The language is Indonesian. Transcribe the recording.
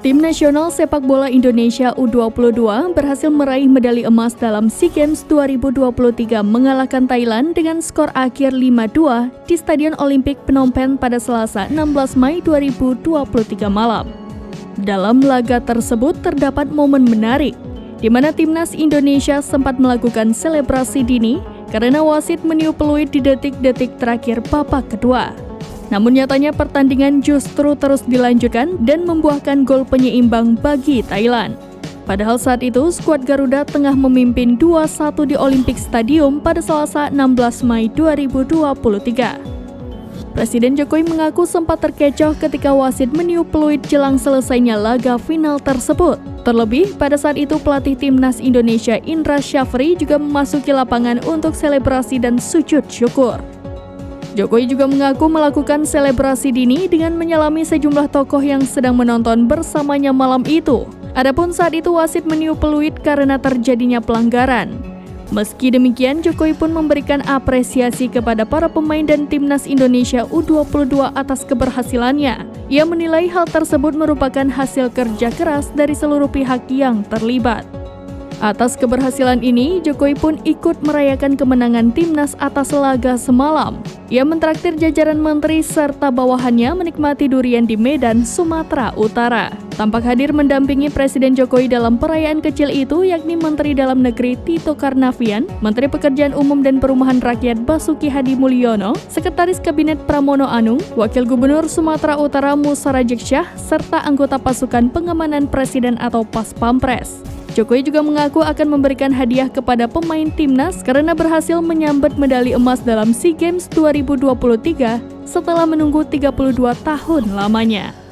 Tim nasional sepak bola Indonesia U22 berhasil meraih medali emas dalam SEA Games 2023 mengalahkan Thailand dengan skor akhir 5-2 di Stadion Olimpik Phnom Penh pada Selasa 16 Mei 2023 malam. Dalam laga tersebut terdapat momen menarik, di mana timnas Indonesia sempat melakukan selebrasi dini karena wasit meniup peluit di detik-detik terakhir babak kedua. Namun nyatanya pertandingan justru terus dilanjutkan dan membuahkan gol penyeimbang bagi Thailand. Padahal saat itu skuad Garuda tengah memimpin 2-1 di Olympic Stadium pada Selasa 16 Mei 2023. Presiden Jokowi mengaku sempat terkecoh ketika wasit meniup peluit jelang selesainya laga final tersebut. Terlebih, pada saat itu pelatih timnas Indonesia Indra Syafri juga memasuki lapangan untuk selebrasi dan sujud syukur. Jokowi juga mengaku melakukan selebrasi dini dengan menyalami sejumlah tokoh yang sedang menonton bersamanya malam itu. Adapun saat itu wasit meniup peluit karena terjadinya pelanggaran. Meski demikian, Jokowi pun memberikan apresiasi kepada para pemain dan timnas Indonesia U22 atas keberhasilannya. Ia menilai hal tersebut merupakan hasil kerja keras dari seluruh pihak yang terlibat. Atas keberhasilan ini, Jokowi pun ikut merayakan kemenangan timnas atas laga semalam. Ia mentraktir jajaran menteri serta bawahannya menikmati durian di Medan, Sumatera Utara. Tampak hadir mendampingi Presiden Jokowi dalam perayaan kecil itu yakni Menteri Dalam Negeri Tito Karnavian, Menteri Pekerjaan Umum dan Perumahan Rakyat Basuki Hadi Mulyono, Sekretaris Kabinet Pramono Anung, Wakil Gubernur Sumatera Utara Musa Rajek Syah, serta anggota pasukan pengamanan Presiden atau Pas Pampres. Jokowi juga mengaku akan memberikan hadiah kepada pemain timnas karena berhasil menyabet medali emas dalam SEA Games 2023 setelah menunggu 32 tahun lamanya.